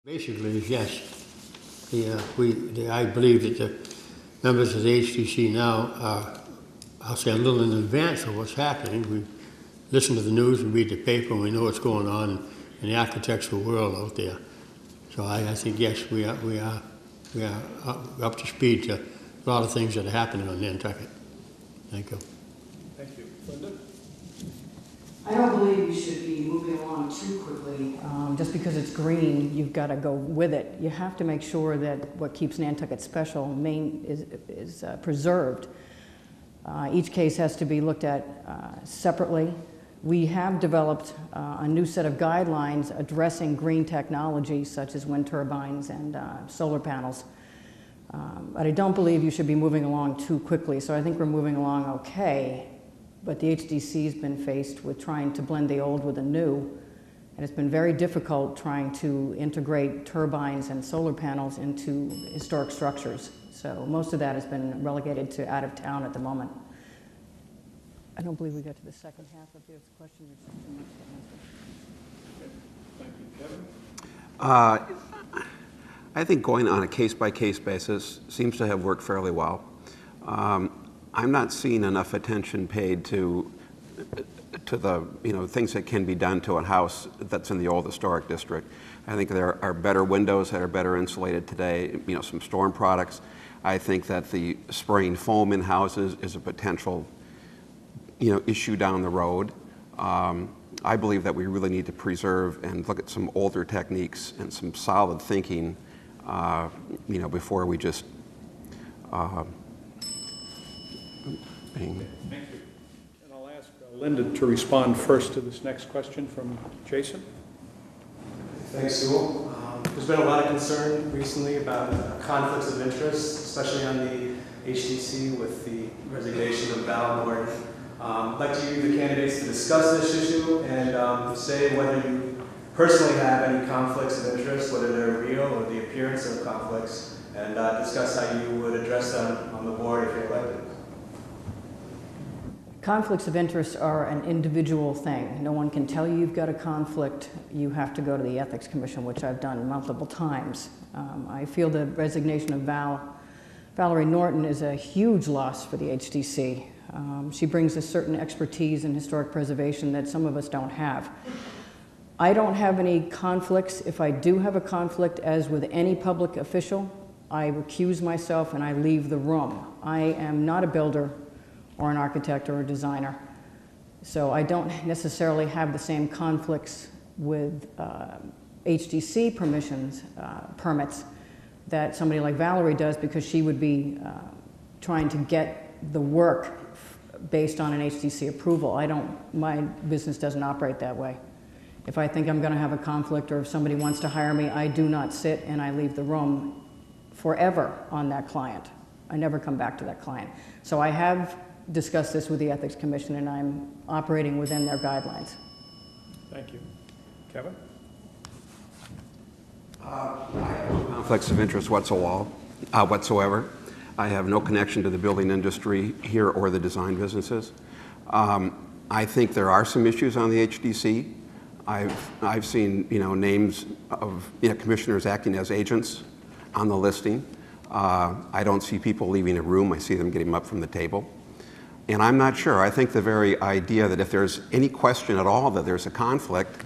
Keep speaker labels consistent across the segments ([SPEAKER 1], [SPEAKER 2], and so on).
[SPEAKER 1] Basically, yes. I believe that the members of the HDC now are, I'll say, a little in advance of what's happening. We listen to the news, we read the paper, and we know what's going on in the architectural world out there. So I think, yes, we are up to speed to a lot of things that are happening on Nantucket. Thank you.
[SPEAKER 2] Thank you. Linda?
[SPEAKER 3] I don't believe you should be moving along too quickly. Just because it's green, you've got to go with it. You have to make sure that what keeps Nantucket special is preserved. Each case has to be looked at separately. We have developed a new set of guidelines addressing green technologies such as wind turbines and solar panels. But I don't believe you should be moving along too quickly, so I think we're moving along okay. But the HDC has been faced with trying to blend the old with the new, and it's been very difficult trying to integrate turbines and solar panels into historic structures. So most of that has been relegated to out of town at the moment. I don't believe we got to the second half of this question.
[SPEAKER 2] Thank you. Kevin?
[SPEAKER 4] I think going on a case-by-case basis seems to have worked fairly well. I'm not seeing enough attention paid to the things that can be done to a house that's in the old historic district. I think there are better windows that are better insulated today, some storm products. I think that the spraying foam in houses is a potential issue down the road. I believe that we really need to preserve and look at some older techniques and some solid thinking before we just
[SPEAKER 2] Thank you. And I'll ask Linda to respond first to this next question from Jason.
[SPEAKER 5] Thanks, Sewell. There's been a lot of concern recently about conflicts of interest, especially on the HDC with the resignation of Val Norton. I'd like to use the candidates to discuss this issue and say whether you personally have any conflicts of interest, whether they're real or the appearance of conflicts, and discuss how you would address them on the board if you're elected.
[SPEAKER 3] Conflicts of interest are an individual thing. No one can tell you you've got a conflict. You have to go to the Ethics Commission, which I've done multiple times. I feel the resignation of Valerie Norton is a huge loss for the HDC. She brings a certain expertise in historic preservation that some of us don't have. I don't have any conflicts. If I do have a conflict, as with any public official, I recuse myself and I leave the room. I am not a builder or an architect or a designer. So I don't necessarily have the same conflicts with HDC permits that somebody like Valerie does, because she would be trying to get the work based on an HDC approval. My business doesn't operate that way. If I think I'm gonna have a conflict, or if somebody wants to hire me, I do not sit and I leave the room forever on that client. I never come back to that client. So I have discussed this with the Ethics Commission, and I'm operating within their guidelines.
[SPEAKER 2] Thank you. Kevin?
[SPEAKER 4] I have no conflicts of interest whatsoever. I have no connection to the building industry here or the design businesses. I think there are some issues on the HDC. I've seen names of commissioners acting as agents on the listing. I don't see people leaving a room. I see them getting up from the table. And I'm not sure. I think the very idea that if there's any question at all that there's a conflict,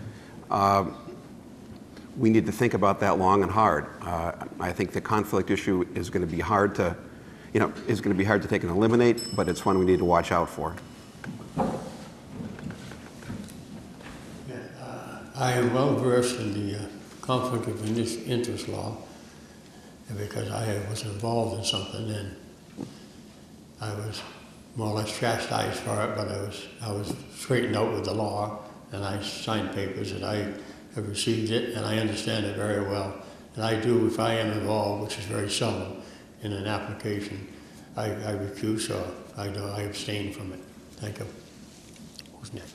[SPEAKER 4] we need to think about that long and hard. I think the conflict issue is going to be hard to, take and eliminate, but it's one we need to watch out for.
[SPEAKER 1] I am well versed in the conflict of interest law, because I was involved in something and I was more or less chastised for it, but I was straightened out with the law, and I signed papers that I have received it, and I understand it very well. And I do, if I am involved, which is very seldom, in an application, I recuse or I abstain from it. Thank you. Who's next?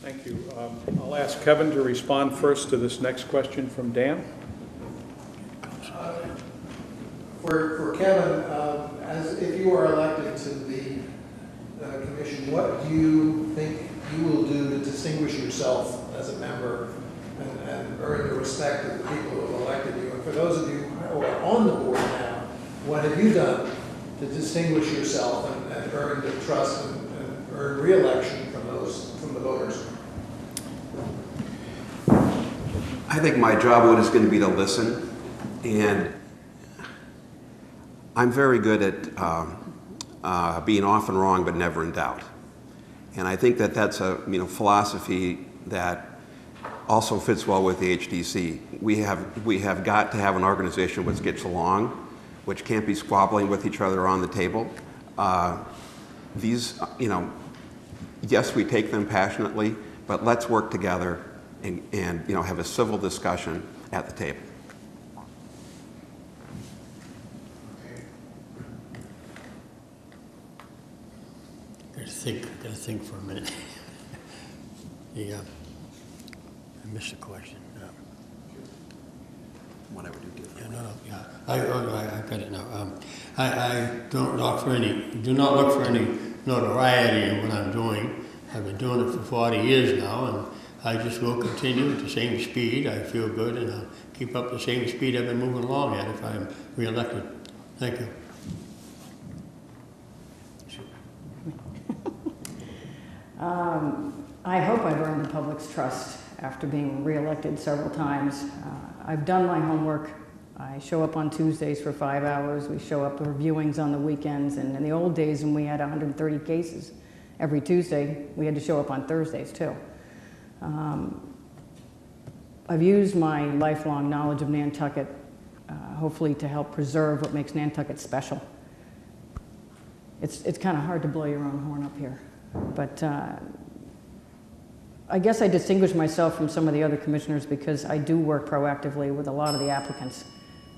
[SPEAKER 2] Thank you. I'll ask Kevin to respond first to this next question from Dan.
[SPEAKER 6] For Kevin, as if you are elected to the commission, what do you think you will do to distinguish yourself as a member and earn the respect of the people who have elected you? And for those of you who are on the board now, what have you done to distinguish yourself and earn the trust and earn re-election from the voters?
[SPEAKER 4] I think my job is going to be to listen, and I'm very good at being often wrong but never in doubt. And I think that that's a philosophy that also fits well with the HDC. We have got to have an organization which gets along, which can't be squabbling with each other on the table. Yes, we take them passionately, but let's work together and have a civil discussion at the table.
[SPEAKER 1] Gotta think for a minute. I missed the question.
[SPEAKER 4] Whatever you do.
[SPEAKER 1] Yeah, I got it now. I do not look for any notoriety in what I'm doing. I've been doing it for 40 years now, and I just will continue at the same speed. I feel good, and I'll keep up the same speed I've been moving along at if I'm re-elected. Thank you.
[SPEAKER 3] I hope I've earned the public's trust after being re-elected several times. I've done my homework. I show up on Tuesdays for 5 hours. We show up for viewings on the weekends. And in the old days when we had 130 cases every Tuesday, we had to show up on Thursdays too. I've used my lifelong knowledge of Nantucket, hopefully to help preserve what makes Nantucket special. It's kind of hard to blow your own horn up here. But I guess I distinguish myself from some of the other commissioners because I do work proactively with a lot of the applicants,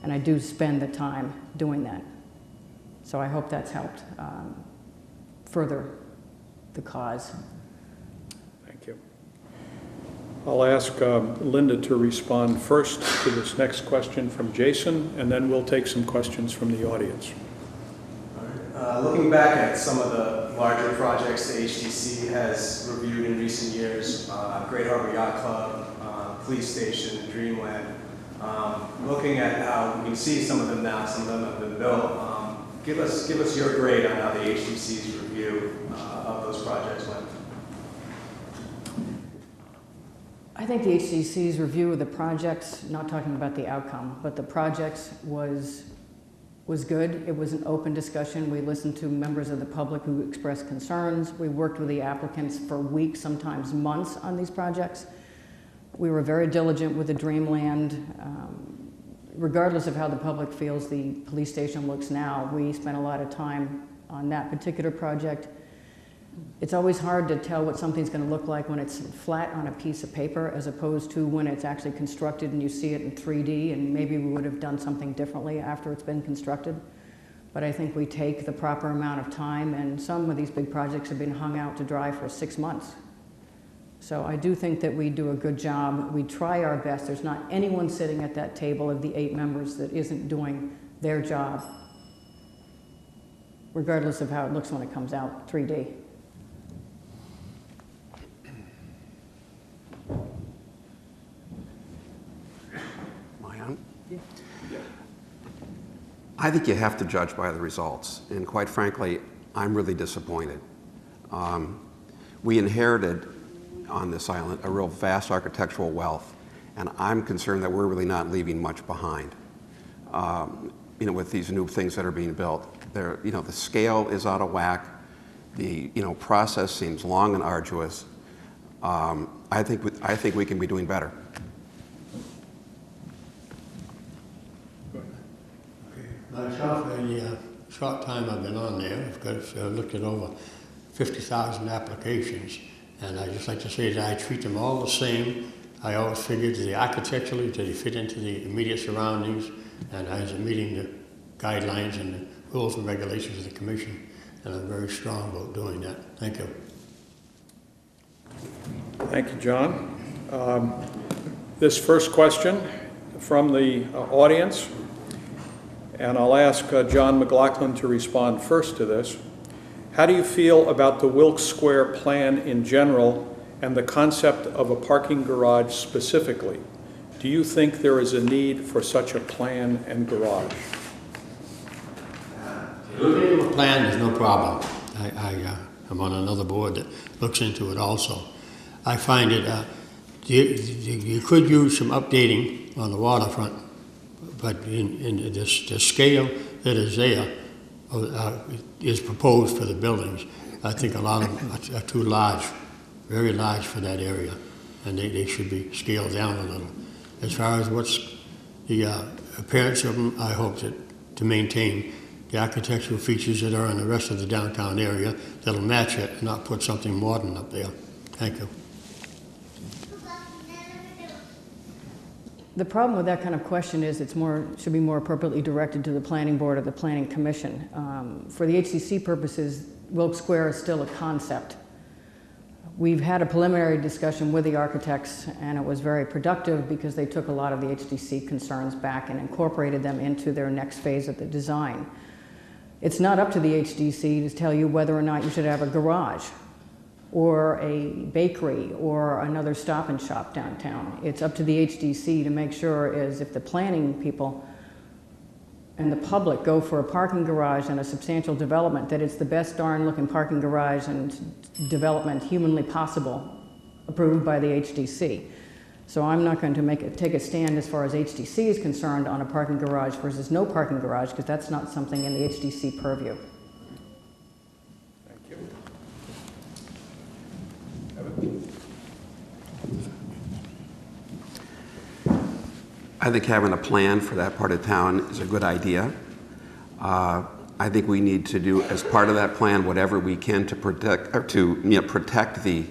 [SPEAKER 3] and I do spend the time doing that. So I hope that's helped further the cause.
[SPEAKER 2] Thank you. I'll ask Linda to respond first to this next question from Jason, and then we'll take some questions from the audience.
[SPEAKER 5] Looking back at some of the larger projects the HDC has reviewed in recent years, Great Harbor Yacht Club, Police Station, Dreamland, looking at how we can see some of them now, some of them have been built. Give us your grade on how the HDC's review of those projects went.
[SPEAKER 3] I think the HDC's review of the projects, not talking about the outcome, but the projects was good. It was an open discussion. We listened to members of the public who expressed concerns. We worked with the applicants for weeks, sometimes months on these projects. We were very diligent with the Dreamland. Regardless of how the public feels the police station looks now, we spent a lot of time on that particular project. It's always hard to tell what something's going to look like when it's flat on a piece of paper as opposed to when it's actually constructed and you see it in 3D, and maybe we would have done something differently after it's been constructed. But I think we take the proper amount of time, and some of these big projects have been hung out to dry for 6 months. So I do think that we do a good job. We try our best. There's not anyone sitting at that table of the 8 members that isn't doing their job, regardless of how it looks when it comes out 3D.
[SPEAKER 4] I think you have to judge by the results, and quite frankly, I'm really disappointed. We inherited on this island a real vast architectural wealth, and I'm concerned that we're really not leaving much behind. With these new things that are being built, the scale is out of whack. The process seems long and arduous. I think we can be doing better.
[SPEAKER 1] Myself, in the short time I've been on there, I've looked at over 50,000 applications, and I just like to say that I treat them all the same. I always figured that architecturally that they fit into the immediate surroundings, and I was meeting the guidelines and the rules and regulations of the commission, and I'm very strong about doing that. Thank you.
[SPEAKER 2] Thank you, John. This first question from the audience, and I'll ask John McLaughlin to respond first to this. How do you feel about the Wilkes Square plan in general and the concept of a parking garage specifically? Do you think there is a need for such a plan and garage?
[SPEAKER 1] Looking at the plan is no problem. I'm on another board that looks into it also. I find it, you could use some updating on the waterfront, but in the scale that is there is proposed for the buildings. I think a lot of them are too large, very large for that area, and they should be scaled down a little. As far as what's the appearance of them, I hope to maintain the architectural features that are in the rest of the downtown area that'll match it and not put something modern up there. Thank you.
[SPEAKER 3] The problem with that kind of question is should be more appropriately directed to the planning board or the planning commission. For the HDC purposes, Wilkes Square is still a concept. We've had a preliminary discussion with the architects, and it was very productive because they took a lot of the HDC concerns back and incorporated them into their next phase of the design. It's not up to the HDC to tell you whether or not you should have a garage or a bakery or another Stop and Shop downtown. It's up to the HDC to make sure if the planning people and the public go for a parking garage and a substantial development, that it's the best darn looking parking garage and development humanly possible, approved by the HDC. So I'm not going to take a stand as far as HDC is concerned on a parking garage versus no parking garage, because that's not something in the HDC purview.
[SPEAKER 2] Thank you.
[SPEAKER 4] I think having a plan for that part of town is a good idea. I think we need to do, as part of that plan, whatever we can to protect, or to protect the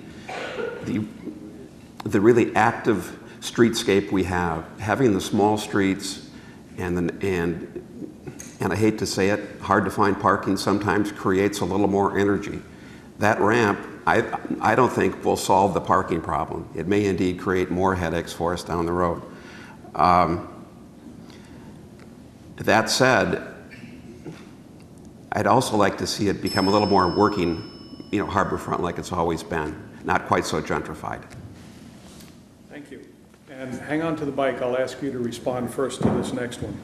[SPEAKER 4] really active streetscape we have. Having the small streets and I hate to say it, hard to find parking sometimes creates a little more energy. That ramp, I don't think will solve the parking problem. It may indeed create more headaches for us down the road. That said, I'd also like to see it become a little more working, harborfront like it's always been, not quite so gentrified.
[SPEAKER 2] Thank you. And hang on to the mic. I'll ask you to respond first to this next one.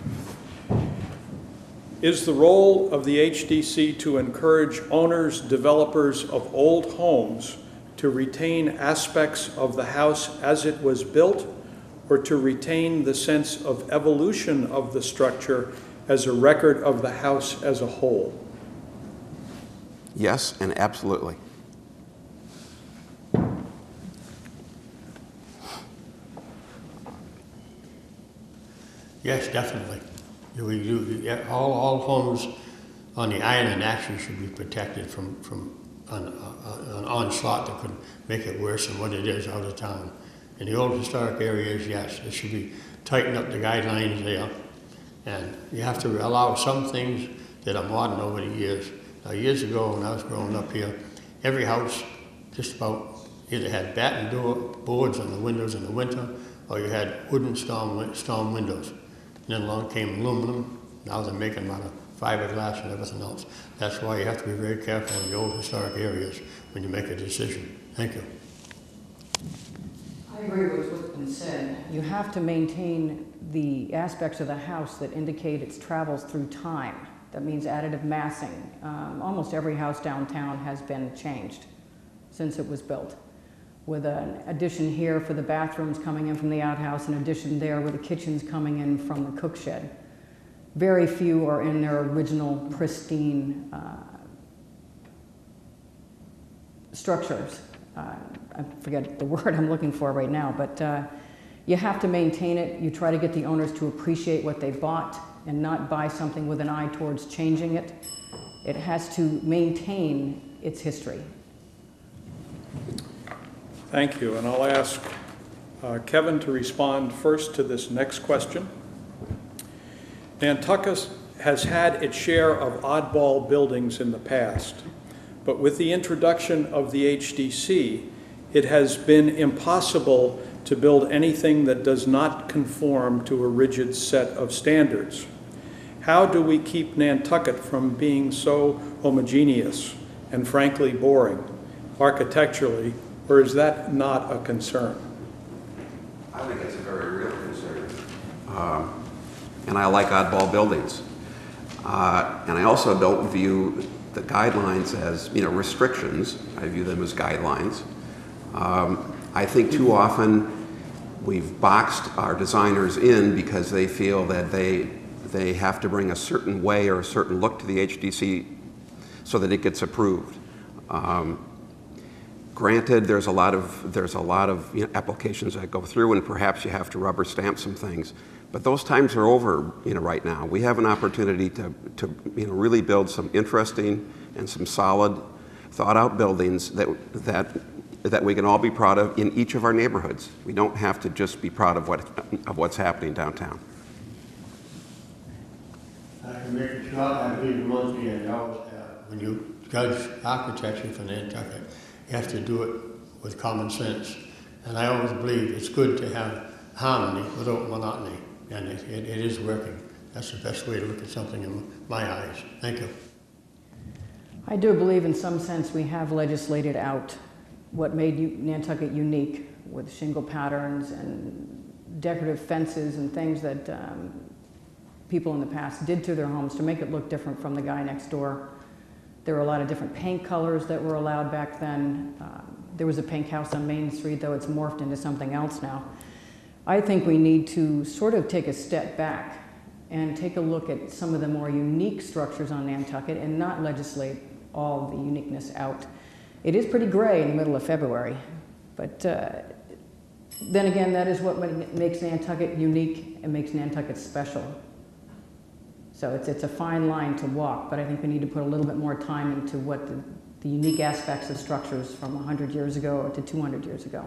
[SPEAKER 2] Is the role of the HDC to encourage owners, developers of old homes to retain aspects of the house as it was built, or to retain the sense of evolution of the structure as a record of the house as a whole?
[SPEAKER 4] Yes, and absolutely.
[SPEAKER 1] Yes, definitely. All homes on the island actually should be protected from an onslaught that could make it worse than what it is out of town. In the old historic areas, yes, it should be tighten up the guidelines there. And you have to allow some things that are modern over the years. Now, years ago when I was growing up here, every house just about either had batten door boards on the windows in the winter, or you had wooden storm windows. And then along came aluminum. Now they're making a lot of fiberglass and everything else. That's why you have to be very careful in the old historic areas when you make a decision. Thank you.
[SPEAKER 3] I agree with what's been said. You have to maintain the aspects of the house that indicate its travels through time. That means additive massing. Almost every house downtown has been changed since it was built, with an addition here for the bathrooms coming in from the outhouse, an addition there with the kitchens coming in from the cook shed. Very few are in their original pristine structures. I forget the word I'm looking for right now, but you have to maintain it. You try to get the owners to appreciate what they bought and not buy something with an eye towards changing it. It has to maintain its history.
[SPEAKER 2] Thank you, and I'll ask Kevin to respond first to this next question. Nantucket has had its share of oddball buildings in the past, but with the introduction of the HDC, it has been impossible to build anything that does not conform to a rigid set of standards. How do we keep Nantucket from being so homogeneous and frankly boring architecturally, or is that not a concern?
[SPEAKER 4] I think it's a very real concern. And I like oddball buildings. And I also don't view the guidelines as, restrictions. I view them as guidelines. I think too often we've boxed our designers in because they feel that they have to bring a certain way or a certain look to the HDC so that it gets approved. Granted, there's a lot of applications that go through, and perhaps you have to rubber stamp some things. But those times are over, right now. We have an opportunity to really build some interesting and some solid, thought-out buildings that we can all be proud of in each of our neighborhoods. We don't have to just be proud of what's happening downtown.
[SPEAKER 1] I can make it short. I believe one thing I always have, when you judge architecture for Nantucket, you have to do it with common sense. And I always believe it's good to have harmony without monotony. And it is working. That's the best way to look at something in my eyes. Thank you.
[SPEAKER 3] I do believe in some sense we have legislated out what made Nantucket unique with shingle patterns and decorative fences and things that people in the past did to their homes to make it look different from the guy next door. There were a lot of different paint colors that were allowed back then. There was a pink house on Main Street, though it's morphed into something else now. I think we need to sort of take a step back and take a look at some of the more unique structures on Nantucket and not legislate all the uniqueness out. It is pretty gray in the middle of February, but then again, that is what makes Nantucket unique and makes Nantucket special. So it's a fine line to walk, but I think we need to put a little bit more time into what the unique aspects of structures from 100 years ago to 200 years ago.